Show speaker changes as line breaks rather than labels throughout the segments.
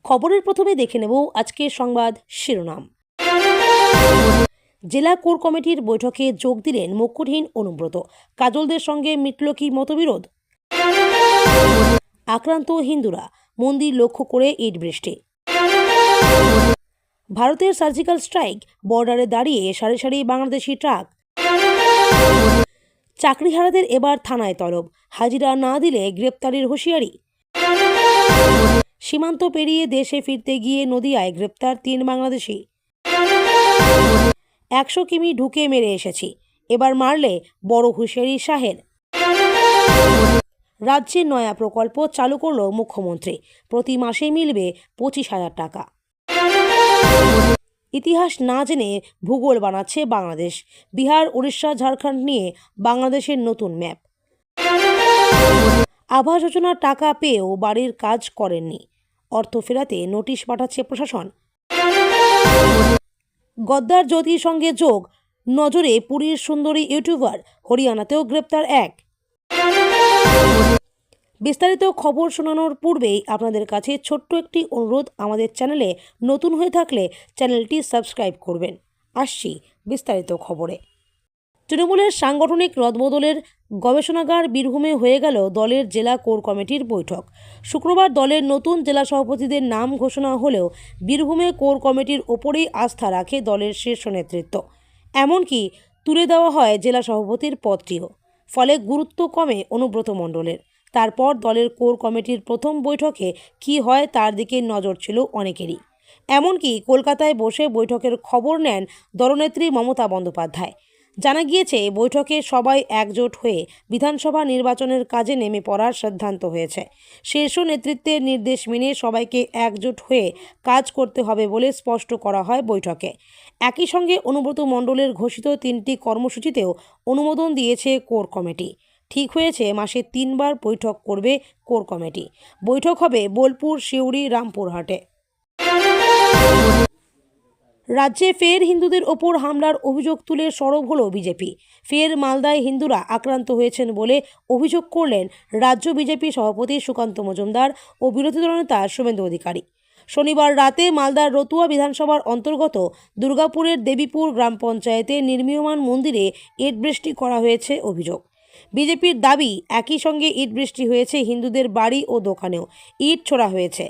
খবরের প্রথমে দেখে নেব আজকের সংবাদ শিরোনাম। জেলা কোর কমিটির বৈঠকে যোগ দিলেন মুকুটহীন অনুব্রত। কাজলদের সঙ্গে মিটল কি মতবিরোধ? আক্রান্ত হিন্দুরা, মন্দির লক্ষ্য করে ইট বৃষ্টি। ভারতের সার্জিক্যাল স্ট্রাইক, বর্ডারে দাঁড়িয়ে সারি সারি বাংলাদেশি ট্রাক। চাকরিহারাদের এবার থানায় তলব, হাজিরা না দিলে গ্রেপ্তারের হুঁশিয়ারি। সীমান্ত পেরিয়ে দেশে ফিরতে গিয়ে নদিয়ায় গ্রেপ্তার 3 বাংলাদেশি। 100 কিমি ঢুকে মেরে এসেছি, এবার মারলে বড় হুঁশিয়ারি শাহের। রাজ্যের নয়া প্রকল্প চালু করল মুখ্যমন্ত্রী, প্রতি মাসে মিলবে 25,000 টাকা। ইতিহাস না জেনে ভূগোল বানাচ্ছে বাংলাদেশ, বিহার, উড়িষ্যা, ঝাড়খণ্ড নিয়ে বাংলাদেশের নতুন ম্যাপ। আবাস যোজনার টাকা পেয়েও বাড়ির কাজ করেননি, অর্থ ফেরাতে নোটিশ পাঠাচ্ছে প্রশাসন। গদ্দার জ্যোতির সঙ্গে যোগ, নজরে পুরীর সুন্দরী ইউটিউবার, হরিয়ানাতেও গ্রেপ্তার এক। বিস্তারিত খবর শোনানোর পূর্বেই আপনাদের কাছে ছোট্ট একটি অনুরোধ, আমাদের চ্যানেলে নতুন হয়ে থাকলে চ্যানেলটি সাবস্ক্রাইব করবেন। আসছি বিস্তারিত খবরে। তৃণমূলের সাংগঠনিক রদবদলের গবেষণাগার বীরভূমে হয়ে গেল দলের জেলা কোর কমিটির বৈঠক। শুক্রবার দলের নতুন জেলা সভাপতিদের নাম ঘোষণা হলেও বীরভূমে কোর কমিটির ওপরেই আস্থা রাখে দলের শীর্ষ নেতৃত্ব। এমনকি তুলে দেওয়া হয় জেলা সভাপতির পদটিও, ফলে গুরুত্ব কমে অনুব্রত মণ্ডলের। তারপর দলের কোর কমিটির প্রথম বৈঠকে কি হয় তার দিকে নজর ছিল অনেকেরই। এমনকি কলকাতায় বসে বৈঠকের খবর নেন দলনেত্রী মমতা বন্দ্যোপাধ্যায়। জানা গিয়েছে, বৈঠকে সবাই একজোট হয়ে বিধানসভা নির্বাচনের কাজে নেমে পড়ার সিদ্ধান্ত হয়েছে। শীর্ষ নেতৃত্বের নির্দেশ মেনে সবাইকে একজোট হয়ে কাজ করতে হবে বলে স্পষ্ট করা হয় বৈঠকে। একই সঙ্গে অনুব্রত মণ্ডলের ঘোষিত 3টি কর্মসূচিতেও অনুমোদন দিয়েছে কোর কমিটি। ঠিক হয়েছে, মাসে 3 বার বৈঠক করবে কোর কমিটি। বৈঠক হবে বোলপুর, সিউড়ি, রামপুরহাটে। রাজ্যে ফের হিন্দুদের ওপর হামলার অভিযোগ তুলে সরব হলো বিজেপি। ফের মালদায় হিন্দুরা আক্রান্ত হয়েছেন বলে অভিযোগ করলেন রাজ্য বিজেপি সভাপতি সুকান্ত মজুমদার ও বিরোধী দলনেতা শুভেন্দু অধিকারী। শনিবার রাতে মালদার রতুয়া বিধানসভার অন্তর্গত দুর্গাপুরের দেবীপুর গ্রাম পঞ্চায়েতে নির্মীয়মান মন্দিরে ইট বৃষ্টি করা হয়েছে অভিযোগ। বিজেপির দাবি, একই সঙ্গে ইট বৃষ্টি হয়েছে হিন্দুদের বাড়ি ও দোকানেও, ইট ছোড়া হয়েছে,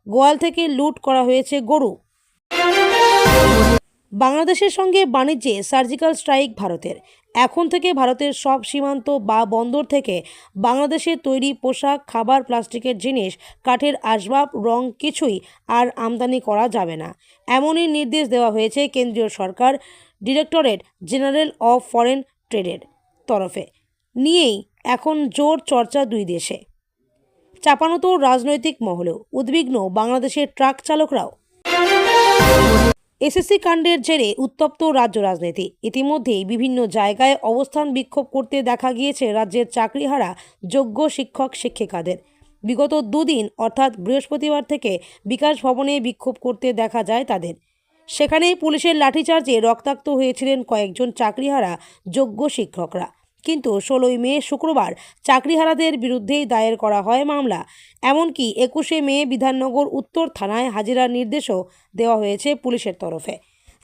গোয়াল থেকে লুট করা হয়েছে গরু। বাংলাদেশের সঙ্গে বাণিজ্যে সার্জিক্যাল স্ট্রাইক ভারতের। এখন থেকে ভারতের সব সীমান্ত বা বন্দর থেকে বাংলাদেশের তৈরি পোশাক, খাবার, প্লাস্টিকের জিনিস, কাঠের আসবাব, রং কিছুই আর আমদানি করা যাবে না, এমনই নির্দেশ দেওয়া হয়েছে কেন্দ্রীয় সরকার ডিরেক্টরেট জেনারেল অফ ফরেন ট্রেডের তরফে। নিয়েই এখন জোর চর্চা দুই দেশে। চাপানো রাজনৈতিক মহলেও উদ্বিগ্ন বাংলাদেশের ট্রাক চালকরাও। এসএসসি কাণ্ডের জেরে উত্তপ্ত রাজ্য রাজনীতি। ইতিমধ্যেই বিভিন্ন জায়গায় অবস্থান বিক্ষোভ করতে দেখা গিয়েছে রাজ্যের চাকরিহারা যোগ্য শিক্ষক শিক্ষিকাদের। বিগত 2 দিন অর্থাৎ বৃহস্পতিবার থেকে বিকাশ ভবনে বিক্ষোভ করতে দেখা যায় তাদের। সেখানেই পুলিশের লাঠিচার্জে রক্তাক্ত হয়েছিলেন কয়েকজন চাকরিহারা যোগ্য শিক্ষকরা। কিন্তু 16ই মে শুক্রবার চাকরিহারাদের বিরুদ্ধেই দায়ের করা হয় মামলা। এমনকি 21শে মে বিধাননগর উত্তর থানায় হাজিরার নির্দেশও দেওয়া হয়েছে পুলিশের তরফে।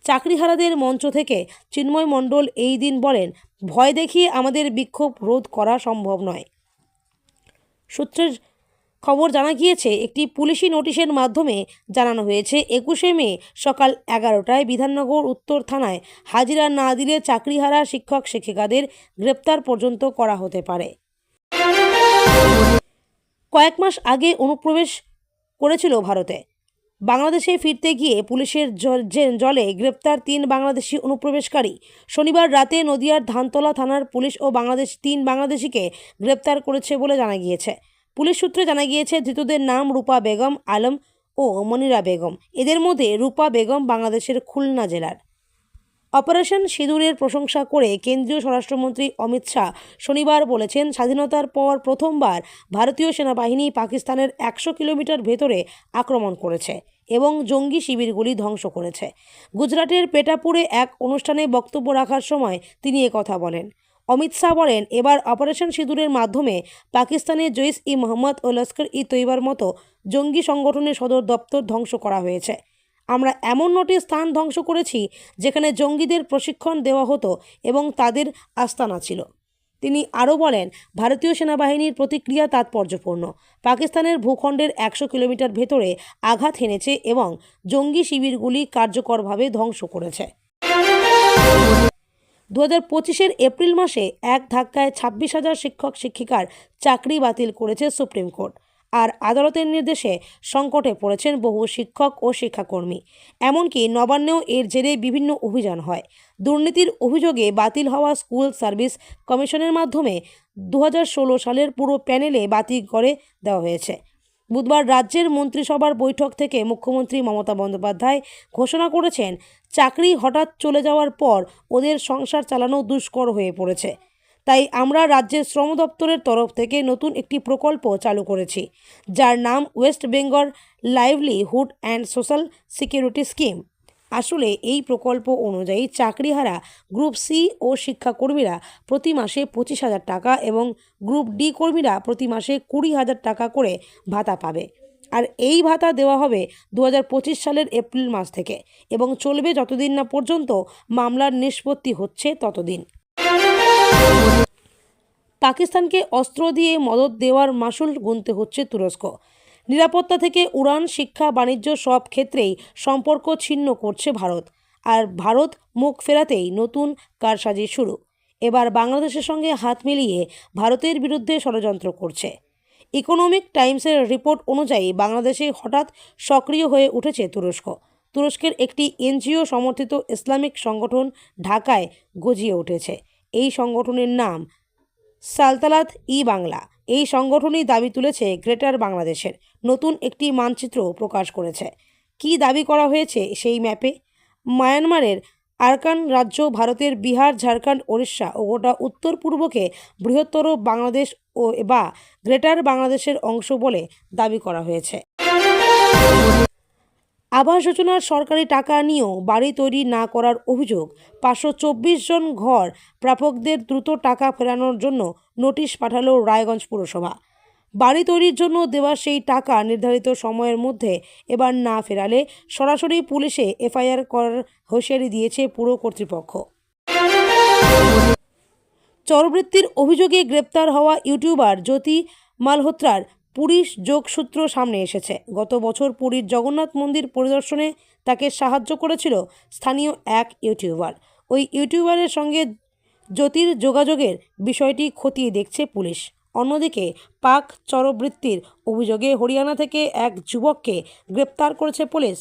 চাকরিহারাদের মঞ্চ থেকে চিন্ময় মণ্ডল এই দিন বলেন, ভয় দেখিয়ে আমাদের বিক্ষোভ রোধ করা সম্ভব নয়। সূত্রের খবর জানা গিয়েছে, একটি পুলিশি নোটিশের মাধ্যমে জানানো হয়েছে 21শে মে সকাল 11টায় বিধাননগর উত্তর থানায় হাজিরা না দিলে চাকরিহারা শিক্ষক শিক্ষিকাদের গ্রেপ্তার পর্যন্ত করা হতে পারে। কয়েক মাস আগে অনুপ্রবেশ করেছিল ভারতে। বাংলাদেশে ফিরতে গিয়ে পুলিশের জলে গ্রেপ্তার 3 বাংলাদেশি অনুপ্রবেশকারী। শনিবার রাতে নদিয়ার ধানতলা থানার পুলিশ ও 3 বাংলাদেশিকে গ্রেপ্তার করেছে বলে জানা গিয়েছে। পুলিশ সূত্রে জানা গিয়েছে, ধৃতদের নাম রূপা বেগম, আলম ও মনিরা বেগম। এদের মধ্যে রূপা বেগম বাংলাদেশের খুলনা জেলার। অপারেশন সিঁদুরের প্রশংসা করে কেন্দ্রীয় স্বরাষ্ট্রমন্ত্রী অমিত শাহ শনিবার বলেছেন, স্বাধীনতার পর প্রথমবার ভারতীয় সেনাবাহিনী পাকিস্তানের 100 কিলোমিটার ভেতরে আক্রমণ করেছে এবং জঙ্গি শিবিরগুলি ধ্বংস করেছে। গুজরাটের পেটাপুরে এক অনুষ্ঠানে বক্তব্য রাখার সময় তিনি একথা বলেন। অমিত শাহ বলেন, এবার অপারেশন সিঁদুরের মাধ্যমে পাকিস্তানের জৈশ-ই-মোহাম্মদ ও লস্কর-ই-তৈয়বার মতো জঙ্গি সংগঠনের সদর দপ্তর ধ্বংস করা হয়েছে। আমরা এমন 9টি স্থান ধ্বংস করেছি যেখানে জঙ্গিদের প্রশিক্ষণ দেওয়া হতো এবং তাদের আস্তানা ছিল। তিনি আরও বলেন, ভারতীয় সেনাবাহিনীর প্রতিক্রিয়া তাৎপর্যপূর্ণ। পাকিস্তানের ভূখণ্ডের 100 কিলোমিটার ভেতরে আঘাত হেনেছে এবং জঙ্গি শিবিরগুলি কার্যকরভাবে ধ্বংস করেছে। 2025-এর এপ্রিল মাসে এক ধাক্কায় 26,000 শিক্ষক শিক্ষিকার চাকরি বাতিল করেছে সুপ্রিম কোর্ট। আর আদালতের নির্দেশে সংকটে পড়েছেন বহু শিক্ষক ও শিক্ষাকর্মী। এমনকি নবান্নেও এর জেরে বিভিন্ন অভিযান হয়। দুর্নীতির অভিযোগে বাতিল হওয়া স্কুল সার্ভিস কমিশনের মাধ্যমে 2016 সালের পুরো প্যানেলে বাতিল করে দেওয়া হয়েছে। বুধবার রাজ্যের মন্ত্রিসভার বৈঠক থেকে মুখ্যমন্ত্রী মমতা বন্দ্যোপাধ্যায় ঘোষণা করেছেন, চাকরি হঠাৎ চলে যাওয়ার পর ওদের সংসার চালানো দুষ্কর হয়ে পড়েছে। তাই আমরা রাজ্যের শ্রম দপ্তরের তরফ থেকে নতুন একটি প্রকল্প চালু করেছি, যার নাম West Bengal livelihood and social security scheme. আসলে এই প্রকল্প অনুযায়ী চাকরিহারা গ্রুপ সি ও শিক্ষাকর্মীরা প্রতি মাসে 25,000 টাকা এবং গ্রুপ ডি কর্মীরা প্রতি মাসে 20,000 টাকা করে ভাতা পাবে। আর এই ভাতা দেওয়া হবে 2025 সালের এপ্রিল মাস থেকে এবং চলবে যতদিন না পর্যন্ত মামলার নিষ্পত্তি হচ্ছে ততদিন। পাকিস্তানকে অস্ত্র দিয়ে মদদ দেওয়ার মাসুল গুনতে হচ্ছে তুরস্ক। নিরাপত্তা থেকে উড়ান, শিক্ষা, বাণিজ্য সব ক্ষেত্রেই সম্পর্ক ছিন্ন করছে ভারত। আর ভারত মুখ ফেরাতেই নতুন কারসাজি শুরু। এবার বাংলাদেশের সঙ্গে হাত মিলিয়ে ভারতের বিরুদ্ধে ষড়যন্ত্র করছে। ইকোনমিক টাইমসের রিপোর্ট অনুযায়ী বাংলাদেশে হঠাৎ সক্রিয় হয়ে উঠেছে তুরস্ক। তুরস্কের একটি এনজিও সমর্থিত ইসলামিক সংগঠন ঢাকায় গজিয়ে উঠেছে। এই সংগঠনের নাম সালতানাত-ই-বাংলা। এই সংগঠনই দাবি তুলেছে গ্রেটার বাংলাদেশের নতুন একটি মানচিত্র প্রকাশ করেছে। কি দাবি করা হয়েছে সেই ম্যাপে? মায়ানমারের আরাকান রাজ্য, ভারতের বিহার, ঝাড়খণ্ড, ওড়িশা ও গোটা উত্তর পূর্বকে বৃহত্তর বাংলাদেশ বা গ্রেটার বাংলাদেশের অংশ বলে দাবি করা হয়েছে। আবাস যোজনার সরকারি টাকা নিয়েও বাড়ি তৈরি না করার অভিযোগ। 524 জন ঘর প্রাপকদের দ্রুত টাকা ফেরানোর জন্য নোটিশ পাঠালো রায়গঞ্জ পুরসভা। বাড়ি তৈরির জন্য দেওয়া সেই টাকা নির্ধারিত সময়ের মধ্যে এবার না ফেরালে সরাসরি পুলিশে এফআইআর করার হুঁশিয়ারি দিয়েছে পুর কর্তৃপক্ষ। চরবৃত্তির অভিযোগে গ্রেপ্তার হওয়া ইউটিউবার জ্যোতি মালহোত্রার পুরীর যোগসূত্র সামনে এসেছে। গত বছর পুরীর জগন্নাথ মন্দির পরিদর্শনে তাকে সাহায্য করেছিল স্থানীয় এক ইউটিউবার। ওই ইউটিউবারের সঙ্গে জ্যোতির যোগাযোগের বিষয়টি খতিয়ে দেখছে পুলিশ। অন্যদিকে পাক চরবৃত্তির অভিযোগে হরিয়ানা থেকে এক যুবককে গ্রেপ্তার করেছে পুলিশ।